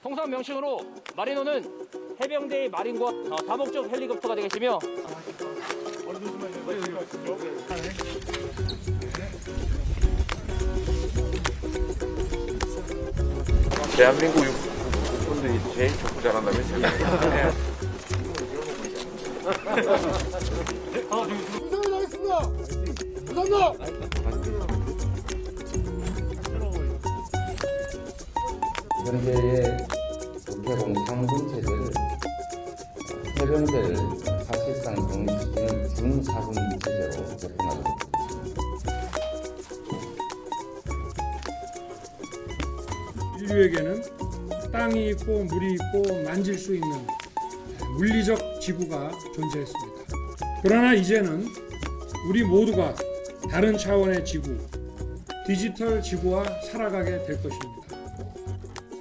통상 명칭으로 마리노는 해병대의 마린과 다목적 헬리콥터가 되겠으며 대한민국 육군들이 제일 족구 잘한다면 제가. 현재의 국해공 상군 체제를 해병대를 사실상 독립시키는 준사군 체제로 개편하도록 인류에게는 땅이 있고 물이 있고 만질 수 있는 물리적 지구가 존재했습니다. 그러나 이제는 우리 모두가 다른 차원의 지구, 디지털 지구와 살아가게 될 것입니다.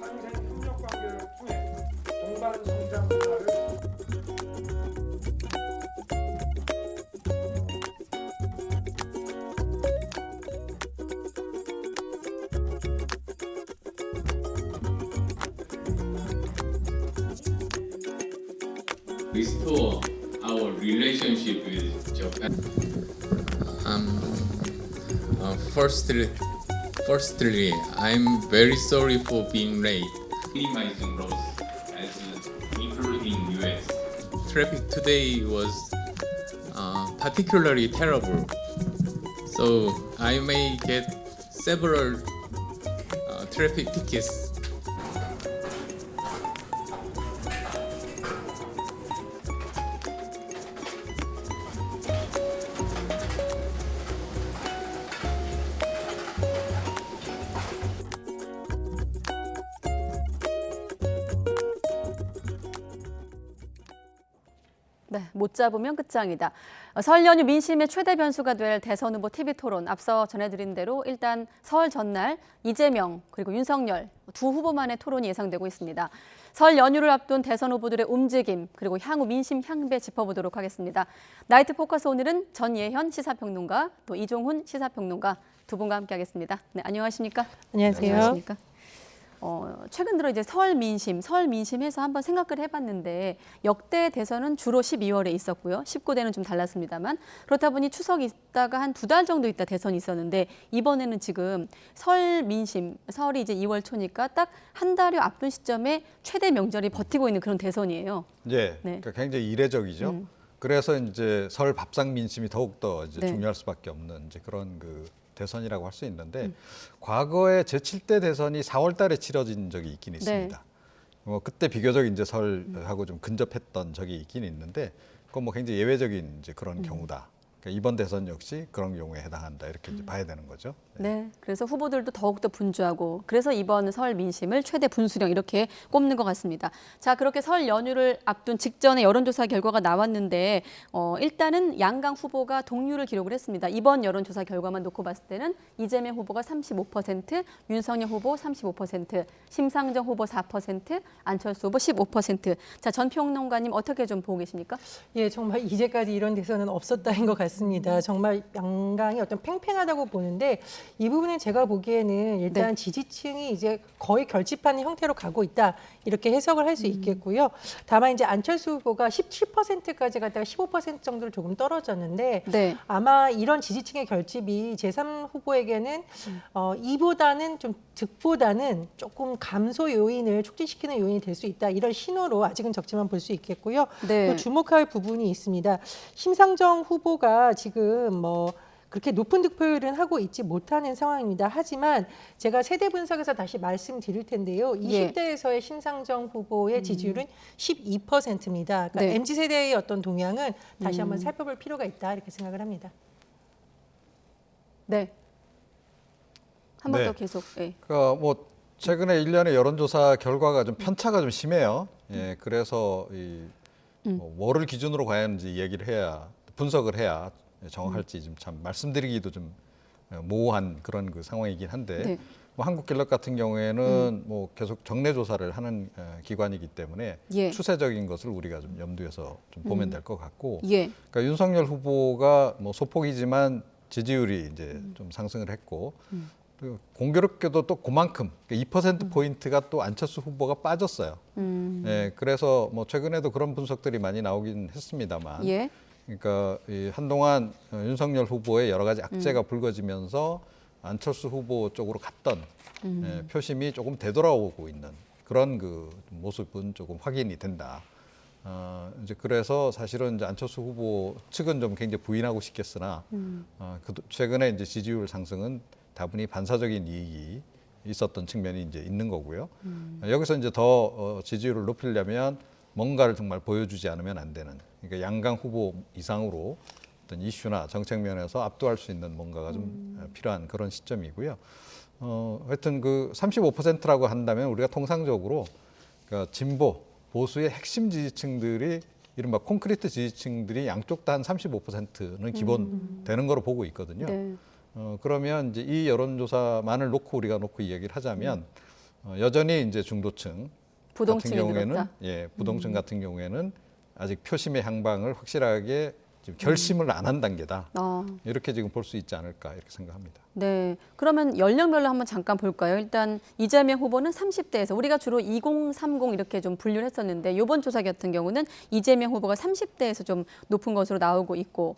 상생 협력 관계를 통해 동반 성장 문화를 restore our relationship with Japan. Firstly, I'm very sorry for being late. Minimizing loss as including US. Traffic today was particularly terrible, so I may get several traffic tickets. 네, 못 잡으면 끝장이다. 설 연휴 민심의 최대 변수가 될 대선 후보 TV 토론. 앞서 전해드린 대로 일단 설 전날 이재명 그리고 윤석열 두 후보만의 토론이 예상되고 있습니다. 설 연휴를 앞둔 대선 후보들의 움직임 그리고 향후 민심 향배 짚어보도록 하겠습니다. 나이트 포커스 오늘은 전예현 시사평론가 또 이종훈 시사평론가 두 분과 함께하겠습니다. 네, 안녕하십니까? 안녕하세요. 안녕하십니까? 최근 들어 이제 설 민심해서 한번 생각을 해봤는데 역대 대선은 주로 12월에 있었고요. 19대는 좀 달랐습니다만 그렇다 보니 추석 있다가 한 2달 정도 있다 대선이 있었는데 이번에는 지금 설 민심, 설이 이제 2월 초니까 딱 한 달여 앞둔 시점에 최대 명절이 버티고 있는 그런 대선이에요. 네, 네. 그러니까 굉장히 이례적이죠. 그래서 이제 설 밥상 민심이 더욱더 이제 네. 중요할 수밖에 없는 이제 그런 그 대선이라고 할 수 있는데 과거에 제7대 대선이 4월 달에 치러진 적이 있긴 있습니다. 그때 비교적 이제 설하고 좀 근접했던 적이 있긴 있는데 그건 뭐 굉장히 예외적인 이제 그런 경우다. 그러니까 이번 대선 역시 그런 경우에 해당한다 이렇게 이제 봐야 되는 거죠. 네, 그래서 후보들도 더욱더 분주하고 그래서 이번 설 민심을 최대 분수령 이렇게 꼽는 것 같습니다. 자, 그렇게 설 연휴를 앞둔 직전에 여론조사 결과가 나왔는데 일단은 양강 후보가 동률을 기록을 했습니다. 이번 여론조사 결과만 놓고 봤을 때는 이재명 후보가 35%, 윤석열 후보 35%, 심상정 후보 4%, 안철수 후보 15%. 자, 전 평론가님 어떻게 좀 보고 계십니까? 예, 정말 이제까지 이런 대선은 없었다는 것 같습니다. 정말 양강이 어떤 팽팽하다고 보는데 이 부분은 제가 보기에는 일단 네. 지지층이 이제 거의 결집하는 형태로 가고 있다 이렇게 해석을 할 수 있겠고요. 다만 이제 안철수 후보가 17%까지 갔다가 15% 정도로 조금 떨어졌는데 네. 아마 이런 지지층의 결집이 제3 후보에게는 이보다는 좀 득보다는 조금 감소 요인을 촉진시키는 요인이 될 수 있다. 이런 신호로 아직은 적지만 볼 수 있겠고요. 네. 또 주목할 부분이 있습니다. 심상정 후보가 지금 뭐 그렇게 높은 득표율은 하고 있지 못하는 상황입니다. 하지만 제가 세대 분석에서 다시 말씀드릴 텐데요. 예. 20대에서의 심상정 후보의 지지율은 12%입니다. 그러니까 네. MZ세대의 어떤 동향은 다시 한번 살펴볼 필요가 있다 이렇게 생각을 합니다. 네. 한 번 네. 더 계속. 네. 그러니까 뭐 최근에 일련의 여론조사 결과가 좀 편차가 좀 심해요. 예, 그래서 뭐 뭐를 기준으로 과연 이제 얘기를 해야 분석을 해야 정확할지 좀 참 말씀드리기도 좀 모호한 그런 그 상황이긴 한데 네. 뭐 한국갤럽 같은 경우에는 뭐 계속 정례 조사를 하는 기관이기 때문에 예. 추세적인 것을 우리가 좀 염두에서 좀 보면 될 것 같고, 예. 그러니까 윤석열 후보가 뭐 소폭이지만 지지율이 이제 좀 상승을 했고 공교롭게도 또 그만큼 2%포인트가 또 안철수 후보가 빠졌어요. 예, 그래서 뭐 최근에도 그런 분석들이 많이 나오긴 했습니다만 예. 그러니까 이 한동안 윤석열 후보의 여러 가지 악재가 불거지면서 안철수 후보 쪽으로 갔던 예, 표심이 조금 되돌아오고 있는 그런 그 모습은 조금 확인이 된다. 이제 그래서 사실은 이제 안철수 후보 측은 좀 굉장히 부인하고 싶겠으나 최근에 이제 지지율 상승은 다분히 반사적인 이익이 있었던 측면이 이제 있는 거고요. 여기서 이제 더 지지율을 높이려면 뭔가를 정말 보여주지 않으면 안 되는. 그러니까 양강 후보 이상으로 어떤 이슈나 정책 면에서 압도할 수 있는 뭔가가 좀 필요한 그런 시점이고요. 하여튼 그 35%라고 한다면 우리가 통상적으로 그러니까 진보 보수의 핵심 지지층들이 이른바 콘크리트 지지층들이 양쪽 다 한 35%는 기본 되는 거로 보고 있거든요. 네. 그러면 이제 이 여론조사만을 놓고 우리가 이야기를 하자면 여전히 이제 중도층 같은 부동층이 경우에는 늘었다. 예, 부동층 같은 경우에는 아직 표심의 향방을 확실하게 지금 결심을 안 한 단계다. 이렇게 지금 볼 수 있지 않을까 이렇게 생각합니다. 네. 그러면 연령별로 한번 잠깐 볼까요? 일단 이재명 후보는 30대에서 우리가 주로 20, 30 이렇게 좀 분류를 했었는데 이번 조사 같은 경우는 이재명 후보가 30대에서 좀 높은 것으로 나오고 있고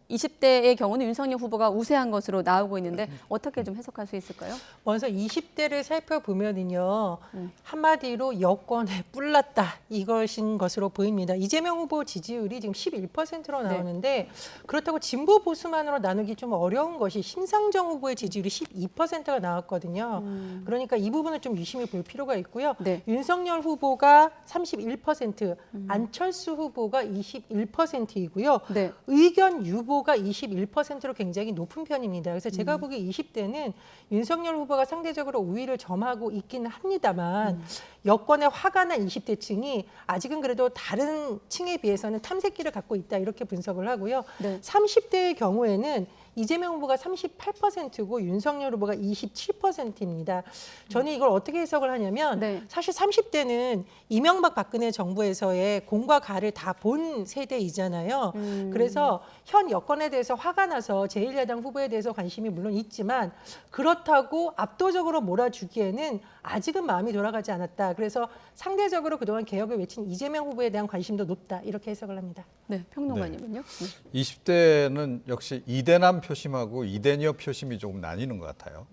20대의 경우는 윤석열 후보가 우세한 것으로 나오고 있는데 어떻게 좀 해석할 수 있을까요? 먼저 20대를 살펴보면은요, 한마디로 여권에 뿔났다 이것인 것으로 보입니다. 이재명 후보 지지율이 지금 11%로 나오는데 그렇다고 진보 보수만으로 나누기 좀 어려운 것이 심상정 후보의 지지율이 12%가 나왔거든요. 그러니까 이 부분을 좀 유심히 볼 필요가 있고요. 네. 윤석열 후보가 31%, 안철수 후보가 21%이고요. 네. 의견 유보가 21%로 굉장히 높은 편입니다. 그래서 제가 보기에 20대는 윤석열 후보가 상대적으로 우위를 점하고 있기는 합니다만 여권에 화가 난 20대층이 아직은 그래도 다른 층에 비해서는 탐색기를 갖고 있다 이렇게 분석을 하고요. 네. 30대의 경우에는 이재명 후보가 38%고 윤석열 후보가 27%입니다. 저는 이걸 어떻게 해석을 하냐면 네. 사실 30대는 이명박 박근혜 정부에서의 공과 가를 다 본 세대이잖아요. 그래서 현 여권에 대해서 화가 나서 제1야당 후보에 대해서 관심이 물론 있지만 그렇다고 압도적으로 몰아주기에는 아직은 마음이 돌아가지 않았다. 그래서 상대적으로 그동안 개혁을 외친 이재명 후보에 대한 관심도 높다. 이렇게 해석을 합니다. 네, 평론가님은요? 네. 20대는 역시 이대남 표심하고 이대녀 표심이 조금 나뉘는 것 같아요.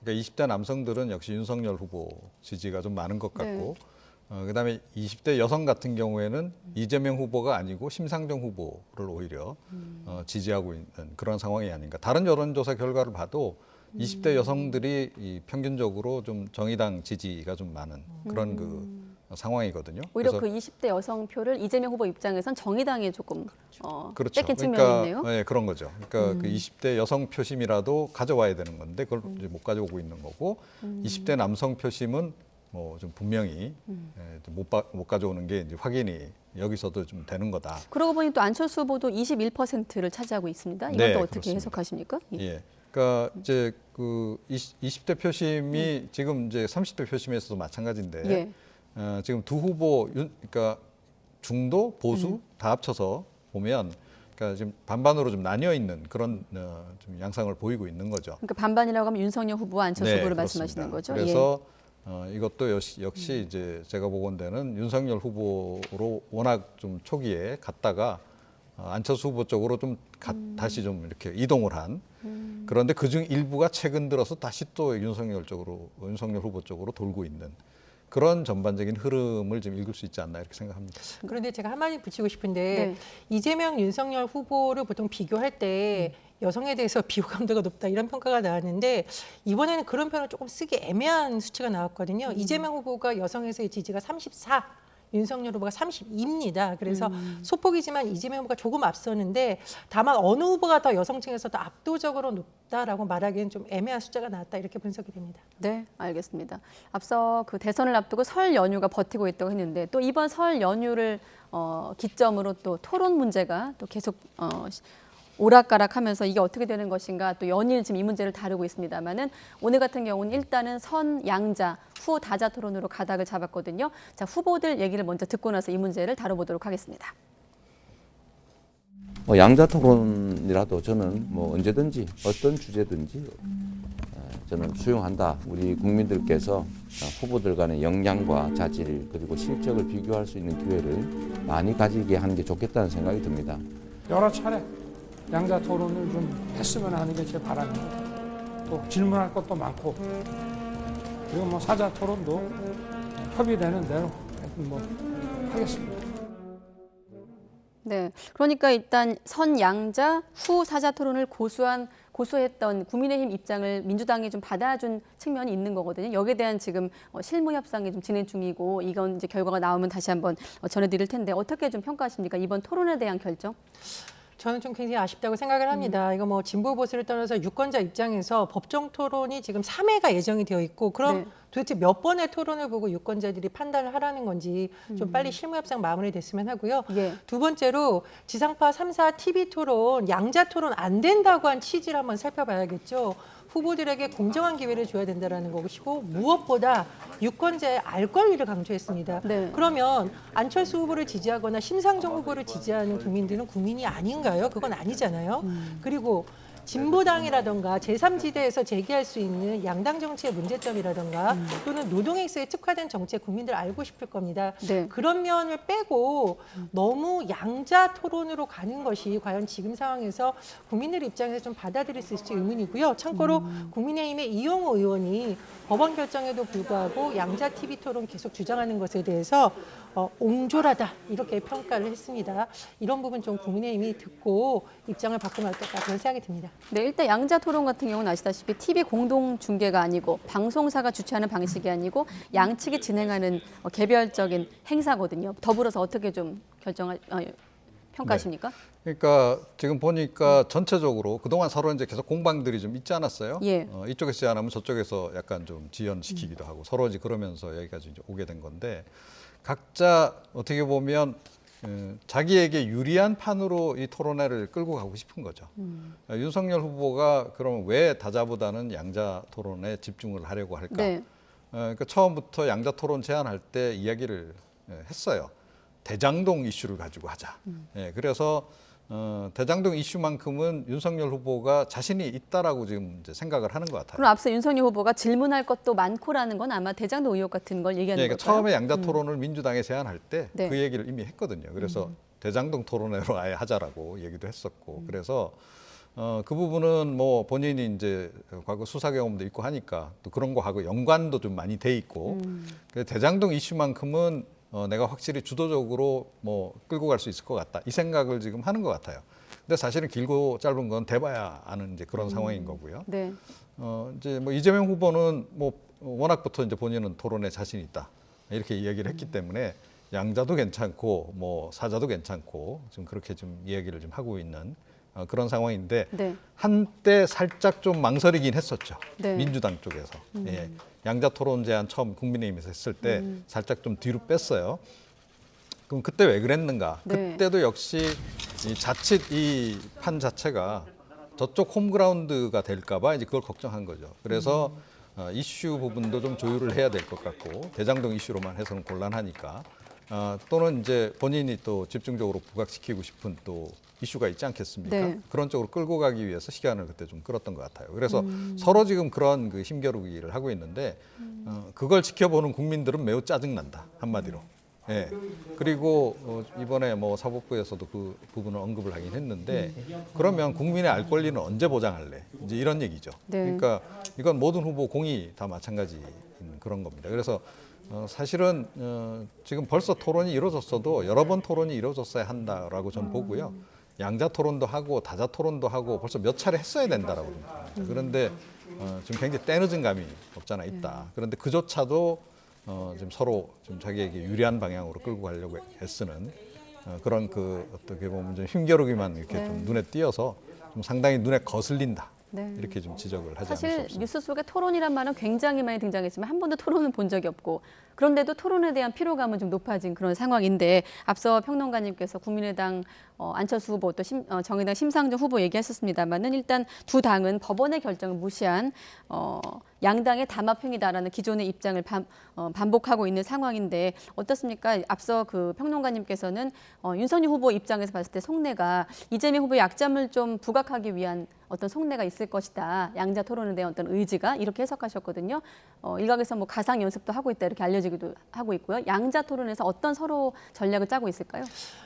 그러니까 20대 남성들은 역시 윤석열 후보 지지가 좀 많은 것 같고 그다음에 20대 여성 같은 경우에는 이재명 후보가 아니고 심상정 후보를 오히려 지지하고 있는 그런 상황이 아닌가. 다른 여론조사 결과를 봐도 20대 여성들이 평균적으로 좀 정의당 지지가 좀 많은 그런 그 상황이거든요. 오히려 그래서 그 20대 여성 표를 이재명 후보 입장에선 정의당에 조금 그렇죠. 뺏긴 측면이 있네요. 네, 그런 거죠. 그러니까 그 20대 여성 표심이라도 가져와야 되는 건데 그걸 이제 못 가져오고 있는 거고 20대 남성 표심은 뭐 좀 분명히 못 가져오는 게 이제 확인이 여기서도 좀 되는 거다. 그러고 보니 또 안철수 후보도 21%를 차지하고 있습니다. 이건 네, 또 어떻게 그렇습니다. 해석하십니까? 예. 예. 그러니까 이제 그 20대 표심이 지금 이제 30대 표심에서도 마찬가지인데 예. 지금 두 후보 그러니까 중도 보수 다 합쳐서 보면 그러니까 지금 반반으로 좀 나뉘어 있는 그런 좀 양상을 보이고 있는 거죠. 그러니까 반반이라고 하면 윤석열 후보와 안철수 후보를 그렇습니다. 말씀하시는 거죠? 그래서 이것도 역시 이제 제가 보건대는 윤석열 후보로 워낙 좀 초기에 갔다가 안철수 후보 쪽으로 좀 다시 좀 이렇게 이동을 한 그런데 그중 일부가 최근 들어서 다시 또 윤석열 후보 쪽으로 돌고 있는 그런 전반적인 흐름을 좀 읽을 수 있지 않나 이렇게 생각합니다. 그런데 제가 한마디 붙이고 싶은데 네. 이재명, 윤석열 후보를 보통 비교할 때 여성에 대해서 비호감도가 높다 이런 평가가 나왔는데 이번에는 그런 표현을 조금 쓰기 애매한 수치가 나왔거든요. 이재명 후보가 여성에서의 지지가 34, 윤석열 후보가 32입니다. 그래서 소폭이지만 이재명 후보가 조금 앞서는데 다만 어느 후보가 더 여성층에서 더 압도적으로 높다라고 말하기엔 좀 애매한 숫자가 나왔다 이렇게 분석이 됩니다. 네, 알겠습니다. 앞서 그 대선을 앞두고 설 연휴가 버티고 있다고 했는데 또 이번 설 연휴를 기점으로 또 토론 문제가 또 계속 오락가락하면서 이게 어떻게 되는 것인가 또 연일 지금 이 문제를 다루고 있습니다만은 오늘 같은 경우는 일단은 선양자 후 다자 토론으로 가닥을 잡았거든요. 자, 후보들 얘기를 먼저 듣고 나서 이 문제를 다뤄보도록 하겠습니다. 양자 토론이라도 저는 뭐 언제든지 어떤 주제든지 저는 수용한다. 우리 국민들께서 후보들 간의 역량과 자질 그리고 실적을 비교할 수 있는 기회를 많이 가지게 하는 게 좋겠다는 생각이 듭니다. 여러 차례 양자 토론을 좀 했으면 하는 게 제 바람입니다. 또 질문할 것도 많고 그리고 뭐 사자 토론도 협의되는 대로 하여튼 뭐 하겠습니다. 네, 그러니까 일단 선양자 후 사자 토론을 고수했던 국민의힘 입장을 민주당이 좀 받아준 측면이 있는 거거든요. 여기에 대한 지금 실무 협상이 좀 진행 중이고 이건 이제 결과가 나오면 다시 한번 전해드릴 텐데 어떻게 좀 평가하십니까? 이번 토론에 대한 결정? 저는 좀 굉장히 아쉽다고 생각을 합니다. 이거 뭐 진보 보수를 떠나서 유권자 입장에서 법정 토론이 지금 3회가 예정이 되어 있고 그럼 네. 도대체 몇 번의 토론을 보고 유권자들이 판단을 하라는 건지 좀 빨리 실무협상 마무리됐으면 하고요. 예. 두 번째로 지상파 3사 TV 토론, 양자 토론 안 된다고 한 취지를 한번 살펴봐야겠죠. 후보들에게 공정한 기회를 줘야 된다는 것이고 무엇보다 유권자의 알 권리를 강조했습니다. 네. 그러면 안철수 후보를 지지하거나 심상정 후보를 지지하는 국민들은 국민이 아닌가요? 그건 아니잖아요. 그리고 진보당이라던가 제3지대에서 제기할 수 있는 양당 정치의 문제점이라던가 또는 노동행세에 특화된 정책 국민들 알고 싶을 겁니다. 네. 그런 면을 빼고 너무 양자 토론으로 가는 것이 과연 지금 상황에서 국민들 입장에서 좀 받아들일 수 있을지 의문이고요. 참고로 국민의힘의 이용호 의원이 법원 결정에도 불구하고 양자 TV 토론 계속 주장하는 것에 대해서 옹졸하다 이렇게 평가를 했습니다. 이런 부분 좀 국민의힘이 듣고 입장을 바꾸면 어떨까 그런 생각이 듭니다. 네, 일단 양자 토론 같은 경우는 아시다시피 TV 공동 중계가 아니고 방송사가 주최하는 방식이 아니고 양측이 진행하는 개별적인 행사거든요. 더불어서 어떻게 좀 평가하십니까? 그러니까 지금 보니까 전체적으로 그동안 서로 이제 계속 공방들이 좀 있지 않았어요? 예. 이쪽에서 제안하면 저쪽에서 약간 좀 지연시키기도 하고 서로 이제 그러면서 여기까지 이제 오게 된 건데 각자 어떻게 보면 자기에게 유리한 판으로 이 토론회를 끌고 가고 싶은 거죠. 윤석열 후보가 그러면 왜 다자보다는 양자 토론에 집중을 하려고 할까? 네. 그러니까 처음부터 양자 토론 제안할 때 이야기를 했어요. 대장동 이슈를 가지고 하자. 예, 그래서 대장동 이슈만큼은 윤석열 후보가 자신이 있다라고 지금 이제 생각을 하는 것 같아요. 그럼 앞서 윤석열 후보가 질문할 것도 많고라는 건 아마 대장동 의혹 같은 걸 얘기하는 그러니까 걸까요? 처음에 양자 토론을 민주당에 제안할 때 그 네. 얘기를 이미 했거든요. 그래서 대장동 토론회로 아예 하자라고 얘기도 했었고 그래서 그 부분은 뭐 본인이 이제 과거 수사 경험도 있고 하니까 또 그런 거하고 연관도 좀 많이 돼 있고 그래서 대장동 이슈만큼은 내가 확실히 주도적으로 뭐 끌고 갈 수 있을 것 같다 이 생각을 지금 하는 것 같아요. 근데 사실은 길고 짧은 건 대봐야 아는 이제 그런 상황인 거고요. 네. 이제 뭐 이재명 후보는 뭐 워낙부터 이제 본인은 토론에 자신 있다 이렇게 이야기를 했기 때문에 양자도 괜찮고 뭐 사자도 괜찮고 지금 그렇게 좀 이야기를 좀 하고 있는 그런 상황인데 네. 한때 살짝 좀 망설이긴 했었죠. 네. 민주당 쪽에서. 예. 양자 토론 제안 처음 국민의힘에서 했을 때 살짝 좀 뒤로 뺐어요. 그럼 그때 왜 그랬는가? 네. 그때도 역시 이 자칫 이 판 자체가 저쪽 홈그라운드가 될까 봐 이제 그걸 걱정한 거죠. 그래서 이슈 부분도 좀 조율을 해야 될 것 같고 대장동 이슈로만 해서는 곤란하니까 또는 이제 본인이 또 집중적으로 부각시키고 싶은 또 이슈가 있지 않겠습니까? 네. 그런 쪽으로 끌고 가기 위해서 시간을 그때 좀 끌었던 것 같아요. 그래서 서로 지금 그런 그 힘겨루기를 하고 있는데 그걸 지켜보는 국민들은 매우 짜증난다 한마디로. 예. 그리고 이번에 뭐 사법부에서도 그 부분을 언급을 하긴 했는데 그러면 국민의 알 권리는 언제 보장할래? 이제 이런 얘기죠. 네. 그러니까 이건 모든 후보 공이 다 마찬가지인 그런 겁니다. 그래서 사실은 지금 벌써 토론이 이루어졌어도 여러 번 토론이 이루어졌어야 한다라고 저는 보고요. 양자 토론도 하고 다자 토론도 하고 벌써 몇 차례 했어야 된다라고 봅니다. 그런데 지금 굉장히 때늦은 감이 없잖아 있다. 그런데 그조차도 지금 서로 좀 자기에게 유리한 방향으로 끌고 가려고 애쓰는 그런 그 어떻게 보면 좀 힘겨루기만 이렇게 좀 눈에 띄어서 좀 상당히 눈에 거슬린다. 네. 이렇게 좀 지적을 하지 않을 수 사실 없습니다. 뉴스 속에 토론이란 말은 굉장히 많이 등장했지만 한 번도 토론은 본 적이 없고 그런데도 토론에 대한 피로감은 좀 높아진 그런 상황인데 앞서 평론가님께서 국민의당 안철수 후보 또 정의당 심상정 후보 얘기하셨습니다만은 일단 두 당은 법원의 결정을 무시한 양당의 담합행위다라는 기존의 입장을 반복하고 있는 상황인데 어떻습니까? 앞서 그 평론가님께서는 윤석열 후보 입장에서 봤을 때 속내가 이재명 후보의 약점을 좀 부각하기 위한 어떤 속내가 있을 것이다. 양자 토론에 대한 어떤 의지가 이렇게 해석하셨거든요. 일각에서 뭐 가상 연습도 하고 있다 이렇게 알려지기도 하고 있고요. 양자 토론에서 어떤 서로 전략을 짜고 있을까요?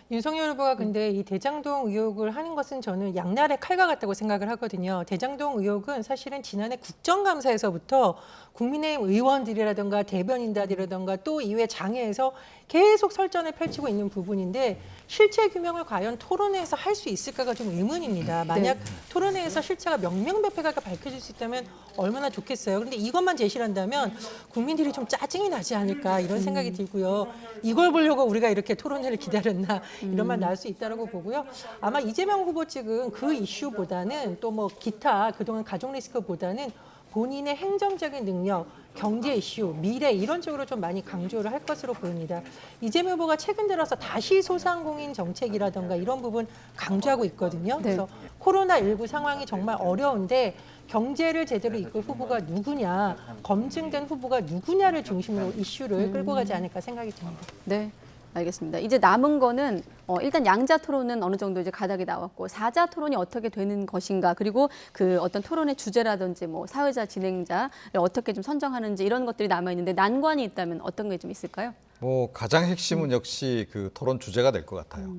윤석열 후보가 근데 이 대장동 의혹을 하는 것은 저는 양날의 칼과 같다고 생각을 하거든요. 대장동 의혹은 사실은 지난해 국정감사에서부터 국민의힘 의원들이라든가 대변인단이라든가 또 이외 장애에서 계속 설전을 펼치고 있는 부분인데 실체 규명을 과연 토론회에서 할 수 있을까가 좀 의문입니다. 만약 토론회에서 실체가 명명백백하게 밝혀질 수 있다면 얼마나 좋겠어요. 그런데 이것만 제시를 한다면 국민들이 좀 짜증이 나지 않을까 이런 생각이 들고요. 이걸 보려고 우리가 이렇게 토론회를 기다렸나 이런 말 나올 수 있다고 보고요. 아마 이재명 후보 측은 그 이슈보다는 또 뭐 기타 그동안 가족 리스크보다는 본인의 행정적인 능력, 경제 이슈, 미래 이런 쪽으로 좀 많이 강조를 할 것으로 보입니다. 이재명 후보가 최근 들어서 다시 소상공인 정책이라든가 이런 부분 강조하고 있거든요. 그래서 코로나19 상황이 정말 어려운데 경제를 제대로 이끌 후보가 누구냐, 검증된 후보가 누구냐를 중심으로 이슈를 끌고 가지 않을까 생각이 듭니다. 네. 알겠습니다. 이제 남은 거는 일단 양자 토론은 어느 정도 이제 가닥이 나왔고 사자 토론이 어떻게 되는 것인가 그리고 그 어떤 토론의 주제라든지 뭐 사회자 진행자를 어떻게 좀 선정하는지 이런 것들이 남아 있는데 난관이 있다면 어떤 게 좀 있을까요? 뭐 가장 핵심은 역시 그 토론 주제가 될 것 같아요.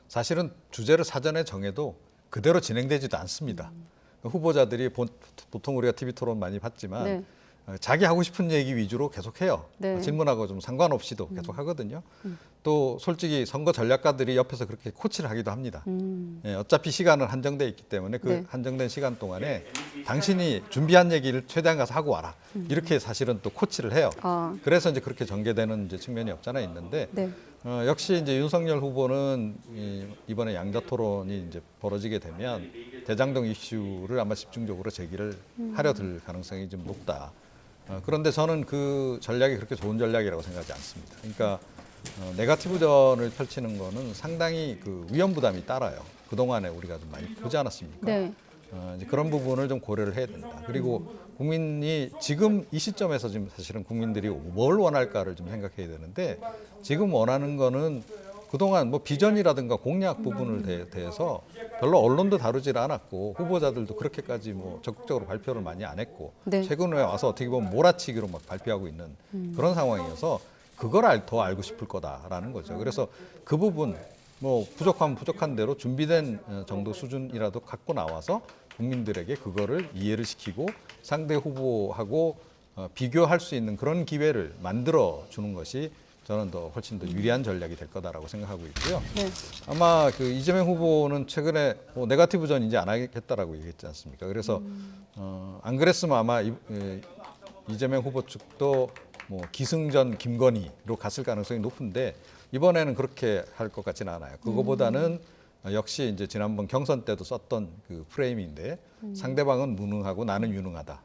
사실은 주제를 사전에 정해도 그대로 진행되지도 않습니다. 후보자들이 보통 우리가 TV 토론 많이 봤지만 네. 자기 하고 싶은 얘기 위주로 계속해요. 네. 질문하고 좀 상관없이도 계속 하거든요. 또 솔직히 선거 전략가들이 옆에서 그렇게 코치를 하기도 합니다. 예, 어차피 시간은 한정돼 있기 때문에 그 네. 한정된 시간 동안에 당신이 준비한 얘기를 최대한 가서 하고 와라. 이렇게 사실은 또 코치를 해요. 그래서 이제 그렇게 전개되는 이제 측면이 없잖아 있는데 네. 역시 이제 윤석열 후보는 이번에 양자 토론이 이제 벌어지게 되면 대장동 이슈를 아마 집중적으로 제기를 하려 들 가능성이 좀 높다. 그런데 저는 그 전략이 그렇게 좋은 전략이라고 생각하지 않습니다. 그러니까 네거티브전을 펼치는 거는 상당히 그 위험 부담이 따라요. 그동안에 우리가 좀 많이 보지 않았습니까? 네. 이제 그런 부분을 좀 고려를 해야 된다. 그리고 국민이 지금 이 시점에서 지금 사실은 국민들이 뭘 원할까를 좀 생각해야 되는데 지금 원하는 거는 그동안 뭐 비전이라든가 공약 부분을 대해서 별로 언론도 다루질 않았고 후보자들도 그렇게까지 뭐 적극적으로 발표를 많이 안 했고 네. 최근에 와서 어떻게 보면 몰아치기로 막 발표하고 있는 그런 상황이어서 그걸 더 알고 싶을 거다라는 거죠. 그래서 그 부분 뭐 부족하면 부족한 대로 준비된 정도 수준이라도 갖고 나와서 국민들에게 그거를 이해를 시키고 상대 후보하고 비교할 수 있는 그런 기회를 만들어 주는 것이 저는 훨씬 더 유리한 전략이 될 거다라고 생각하고 있고요. 네. 아마 그 이재명 후보는 최근에 네거티브전 이제 안 하겠다라고 얘기했지 않습니까? 그래서 안 그랬으면 아마 이재명 후보 측도 뭐 기승전 김건희로 갔을 가능성이 높은데 이번에는 그렇게 할 것 같지는 않아요. 그거보다는 역시 이제 지난번 경선 때도 썼던 그 프레임인데 상대방은 무능하고 나는 유능하다.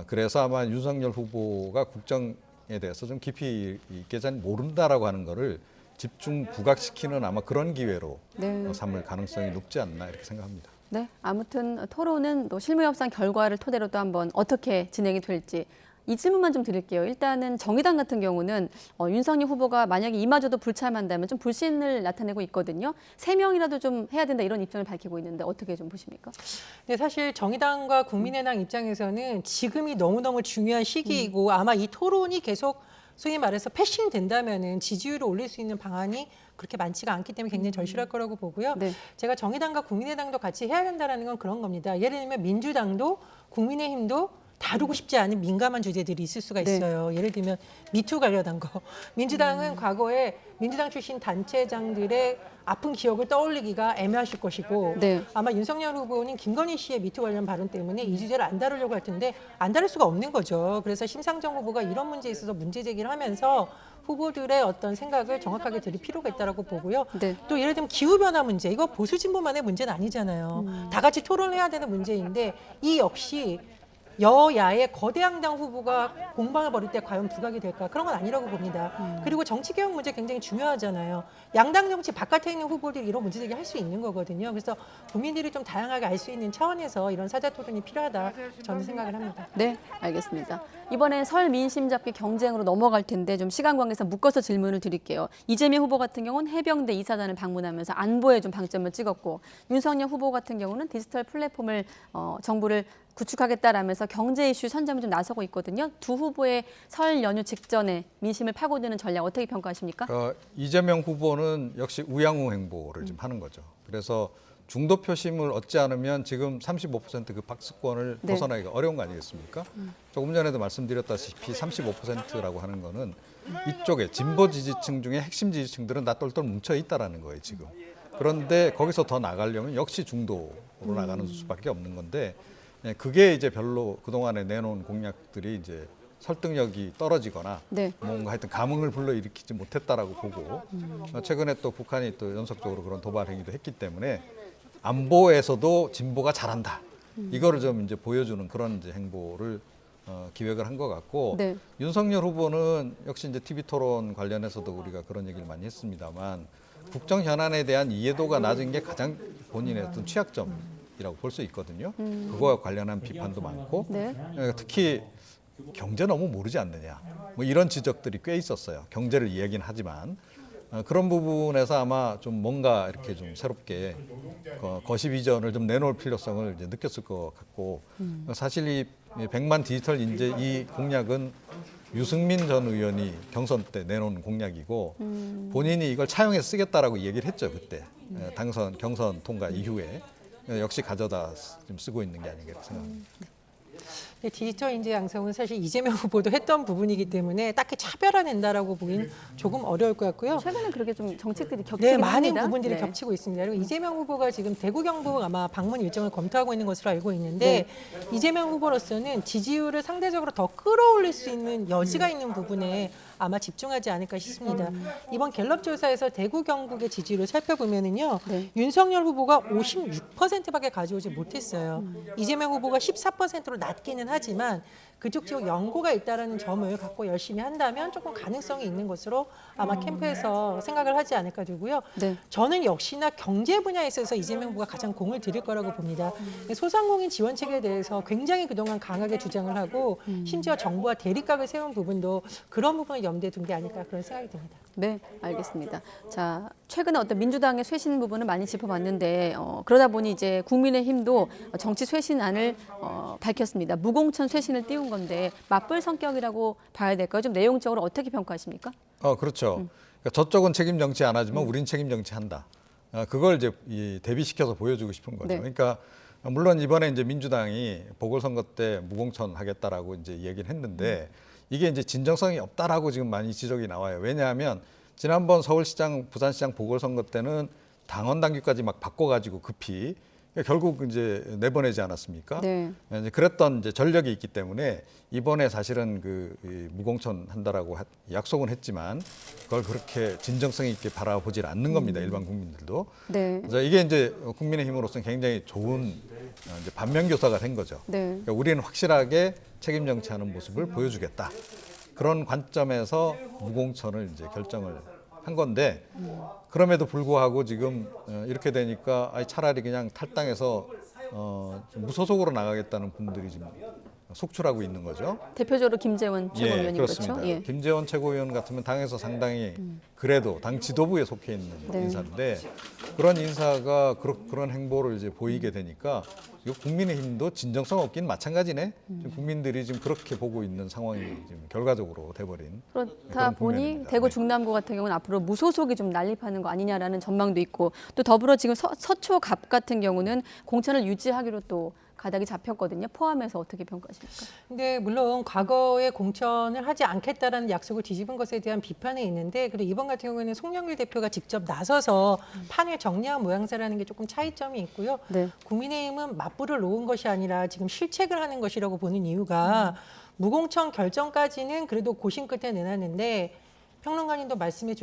그래서 아마 윤석열 후보가 국정에 대해서 좀 깊이 있게 잘 모른다라고 하는 거를 집중 부각시키는 아마 그런 기회로 네. 삼을 가능성이 높지 않나 이렇게 생각합니다. 네, 아무튼 토론은 또 실무협상 결과를 토대로 또 한번 어떻게 진행이 될지 이 질문만 좀 드릴게요. 일단은 정의당 같은 경우는 윤석열 후보가 만약에 이마저도 불참한다면 좀 불신을 나타내고 있거든요. 3명이라도 좀 해야 된다 이런 입장을 밝히고 있는데 어떻게 좀 보십니까? 네, 사실 정의당과 국민의당 입장에서는 지금이 너무너무 중요한 시기이고 아마 이 토론이 계속 소위 말해서 패싱 된다면은 지지율을 올릴 수 있는 방안이 그렇게 많지가 않기 때문에 굉장히 절실할 거라고 보고요. 네. 제가 정의당과 국민의당도 같이 해야 된다는 건 그런 겁니다. 예를 들면 민주당도 국민의힘도 다루고 싶지 않은 민감한 주제들이 있을 수가 있어요. 예를 들면 미투 관련한 거. 민주당은 과거에 민주당 출신 단체장들의 아픈 기억을 떠올리기가 애매하실 것이고 네. 아마 윤석열 후보는 김건희 씨의 미투 관련 발언 때문에 이 주제를 안 다루려고 할 텐데 안 다룰 수가 없는 거죠. 그래서 심상정 후보가 이런 문제에 있어서 문제 제기를 하면서 후보들의 어떤 생각을 정확하게 들을 필요가 있다고 보고요. 네. 또 예를 들면 기후변화 문제, 이거 보수 진보만의 문제는 아니잖아요. 다 같이 토론해야 되는 문제인데 이 역시 여야의 거대 양당 후보가 공방을 벌일 때 과연 부각이 될까? 그런 건 아니라고 봅니다. 그리고 정치개혁 문제 굉장히 중요하잖아요. 양당 정치 바깥에 있는 후보들이 이런 문제제기 할 수 있는 거거든요. 그래서 국민들이 좀 다양하게 알 수 있는 차원에서 이런 사자토론이 필요하다 저는 생각을 합니다. 네, 알겠습니다. 이번에 설 민심 잡기 경쟁으로 넘어갈 텐데 좀 시간 관계상 묶어서 질문을 드릴게요. 이재명 후보 같은 경우는 해병대 이사단을 방문하면서 안보에 좀 방점을 찍었고 윤석열 후보 같은 경우는 디지털 플랫폼을 정부를 구축하겠다라면서 경제 이슈 선점에 좀 나서고 있거든요. 두 후보의 설 연휴 직전에 민심을 파고드는 전략 어떻게 평가하십니까? 이재명 후보는 역시 우양우 행보를 좀 하는 거죠. 그래서 중도 표심을 얻지 않으면 지금 35% 그 박스권을 네. 벗어나기가 어려운 거 아니겠습니까? 조금 전에도 말씀드렸다시피 35%라고 하는 거는 이쪽에 진보 지지층 중에 핵심 지지층들은 다 똘똘 뭉쳐 있다라는 거예요, 지금. 그런데 거기서 더 나가려면 역시 중도로 나가는 수밖에 없는 건데 그게 이제 별로 그동안에 내놓은 공약들이 이제 설득력이 떨어지거나 네. 뭔가 하여튼 감흥을 불러일으키지 못했다라고 보고 최근에 또 북한이 또 연속적으로 그런 도발 행위도 했기 때문에 안보에서도 진보가 잘한다. 이거를 좀 이제 보여주는 그런 이제 행보를 기획을 한 것 같고 네. 윤석열 후보는 역시 이제 TV 토론 관련해서도 우리가 그런 얘기를 많이 했습니다만 국정 현안에 대한 이해도가 낮은 게 가장 본인의 어떤 취약점이라고 볼 수 있거든요. 그거와 관련한 비판도 많고 네. 특히 경제 너무 모르지 않느냐 뭐 이런 지적들이 꽤 있었어요. 경제를 이야기는 하지만 그런 부분에서 아마 좀 뭔가 이렇게 좀 새롭게 거시 비전을 좀 내놓을 필요성을 이제 느꼈을 것 같고 사실 이 100만 디지털 인재 이 공약은 유승민 전 의원이 경선 때 내놓은 공약이고 본인이 이걸 차용해서 쓰겠다라고 얘기를 했죠 그때 경선 통과 이후에 역시 가져다 좀 쓰고 있는 게 아닌가 생각합니다. 네, 디지털 인재 양성은 사실 이재명 후보도 했던 부분이기 때문에 딱히 차별화된다라고 보기는 조금 어려울 것 같고요. 최근에 그렇게 좀 정책들이 겹치긴 네, 많은 합니다. 부분들이 네. 겹치고 있습니다. 그리고 이재명 후보가 지금 대구 경북 아마 방문 일정을 검토하고 있는 것으로 알고 있는데 이재명 후보로서는 지지율을 상대적으로 더 끌어올릴 수 있는 여지가 있는 부분에 아마 집중하지 않을까 싶습니다. 이번 갤럽 조사에서 대구 경북의 지지율을 살펴보면은요, 네. 윤석열 후보가 56%밖에 가져오지 못했어요. 이재명 후보가 14%로 낮기는 하지만 그쪽 지역 연고가 있다라는 점을 갖고 열심히 한다면 조금 가능성이 있는 것으로 아마 캠프에서 생각을 하지 않을까 되고요. 네. 저는 역시나 경제 분야에 있어서 이재명 후보가 가장 공을 들일 거라고 봅니다. 소상공인 지원 체계에 대해서 굉장히 그동안 강하게 주장을 하고 심지어 정부와 대립각을 세운 부분도 그런 부분을 염두에 둔 게 아닐까 그런 생각이 듭니다. 네, 알겠습니다. 자, 최근에 어떤 민주당의 쇄신 부분을 많이 짚어봤는데 그러다 보니 이제 국민의힘도 정치 쇄신안을 밝혔습니다. 무공천 쇄신을 띄운 건데 맞불 성격이라고 봐야 될까요? 좀 내용적으로 어떻게 평가하십니까? 그렇죠. 그러니까 저쪽은 책임 정치 안 하지만 우린 책임 정치 한다. 그걸 이제 대비시켜서 보여주고 싶은 거죠. 네. 그러니까 물론 이번에 이제 민주당이 보궐선거 때 무공천 하겠다라고 이제 얘기를 했는데 이게 이제 진정성이 없다라고 지금 많이 지적이 나와요. 왜냐하면 지난번 서울시장, 부산시장 보궐선거 때는 당원 당규까지 막 바꿔가지고 급히 결국 이제 내보내지 않았습니까? 네. 이제 그랬던 이제 전력이 있기 때문에 이번에 사실은 무공천 한다라고 약속은 했지만 그걸 그렇게 진정성 있게 바라보질 않는 겁니다. 일반 국민들도. 네. 그래서 이게 이제 국민의힘으로서는 굉장히 좋은 이제 반면교사가 된 거죠. 네. 그러니까 우리는 확실하게 책임 정치하는 모습을 보여주겠다. 그런 관점에서 무공천을 이제 결정을 한 건데 그럼에도 불구하고 지금 이렇게 되니까 차라리 그냥 탈당해서 무소속으로 나가겠다는 분들이 지금 속출하고 있는 거죠. 대표적으로 김재원 최고위원이 그렇습니다. 그렇죠. 예. 김재원 최고위원 같으면 당에서 상당히 그래도 당 지도부에 속해 있는 네. 인사인데 그런 인사가 그런 행보를 이제 보이게 되니까 이거 국민의힘도 진정성 없긴 마찬가지네. 지금 국민들이 지금 그렇게 보고 있는 상황이 지금 결과적으로 돼버린. 그렇다 그런 보니 국면입니다. 대구 네. 중남구 같은 경우는 앞으로 무소속이 좀 난립하는 거 아니냐라는 전망도 있고 또 더불어 지금 서초갑 같은 경우는 공천을 유지하기로 또 가닥이 잡혔거든요. 포함해서 어떻게 평가하십니까? 근데 물론 과거에 공천을 하지 않겠다라는 약속을 뒤집은 것에 대한 비판이 있는데 그리고 이번 같은 경우에는 송영길 대표가 직접 나서서 판을 정리한 모양새라는 게 조금 차이점이 있고요. 네. 국민의힘은 맞불을 놓은 것이 아니라 지금 실책을 하는 것이라고 보는 이유가 무공천 결정까지는 그래도 고심 끝에 내놨는데 평론가님도 말씀해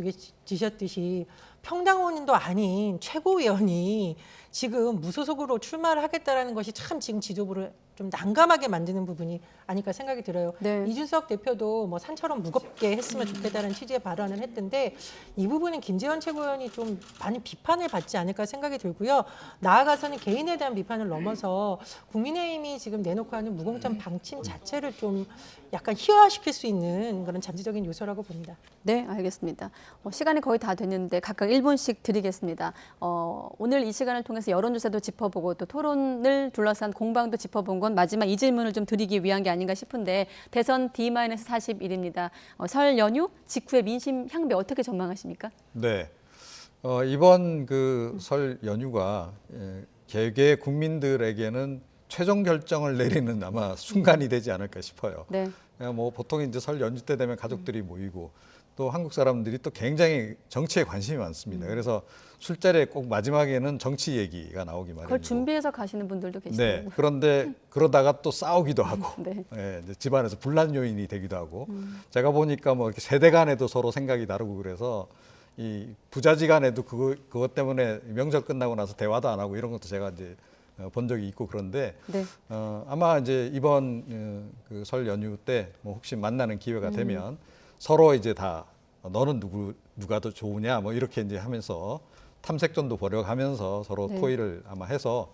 주셨듯이 평당원도 아닌 최고위원이 지금 무소속으로 출마를 하겠다라는 것이 참 지금 지도부를 좀 난감하게 만드는 부분이 아닐까 생각이 들어요. 네. 이준석 대표도 뭐 산처럼 무겁게 했으면 좋겠다는 취지의 발언을 했던데 이 부분은 김재원 최고위원이 좀 많이 비판을 받지 않을까 생각이 들고요. 나아가서는 개인에 대한 비판을 넘어서 국민의힘이 지금 내놓고 하는 무공천 방침 자체를 좀 약간 희화화시킬 수 있는 그런 잠재적인 요소라고 봅니다. 네, 알겠습니다. 시간이 거의 다 됐는데 각각 1분씩 드리겠습니다. 오늘 이 시간을 통해서 여론조사도 짚어보고 또 토론을 둘러싼 공방도 짚어본 건 마지막 이 질문을 좀 드리기 위한 게 아닌가 싶은데 대선 D-41입니다. 설 연휴 직후의 민심 향배 어떻게 전망하십니까? 네. 이번 그 설 연휴가 개개 국민들에게는 최종 결정을 내리는 아마 순간이 되지 않을까 싶어요. 네. 뭐 보통 이제 설 연휴 때 되면 가족들이 모이고 또 한국 사람들이 또 굉장히 정치에 관심이 많습니다. 그래서 술자리에 꼭 마지막에는 정치 얘기가 나오기 마련이고. 그걸 준비해서 가시는 분들도 계시더라고요. 네. 그런데 그러다가 또 싸우기도 하고, 네. 예, 이제 집안에서 분란 요인이 되기도 하고. 제가 보니까 뭐 이렇게 세대 간에도 서로 생각이 다르고 그래서 이 부자지간에도 그것 때문에 명절 끝나고 나서 대화도 안 하고 이런 것도 제가 이제 본 적이 있고 그런데 네. 아마 이제 이번 그 설 연휴 때 뭐 혹시 만나는 기회가 되면 서로 이제 다 너는 누가 더 좋으냐 뭐 이렇게 이제 하면서 탐색전도 벌여가면서 서로 네. 토의를 아마 해서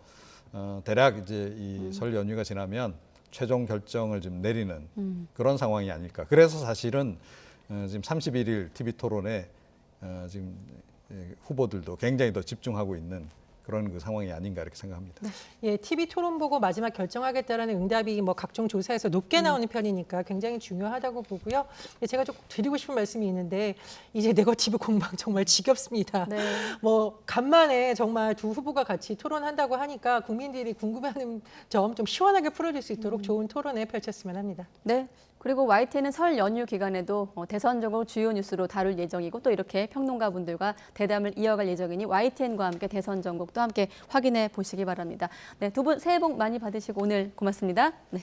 대략 이제 이 설 연휴가 지나면 최종 결정을 좀 내리는 그런 상황이 아닐까. 그래서 사실은 지금 31일 TV 토론에 지금 후보들도 굉장히 더 집중하고 있는 그런 그 상황이 아닌가 이렇게 생각합니다. 예, TV 토론 보고 마지막 결정하겠다라는 응답이 뭐 각종 조사에서 높게 나오는 편이니까 굉장히 중요하다고 보고요. 제가 좀 드리고 싶은 말씀이 있는데 이제 네거티브 공방 정말 지겹습니다. 네. 뭐 간만에 정말 두 후보가 같이 토론한다고 하니까 국민들이 궁금해하는 점 좀 시원하게 풀어줄 수 있도록 좋은 토론회 펼쳤으면 합니다. 네. 그리고 YTN은 설 연휴 기간에도 대선적으로 주요 뉴스로 다룰 예정이고 또 이렇게 평론가분들과 대담을 이어갈 예정이니 YTN과 함께 대선 전국도 함께 확인해 보시기 바랍니다. 네, 두 분 새해 복 많이 받으시고 오늘 고맙습니다. 네.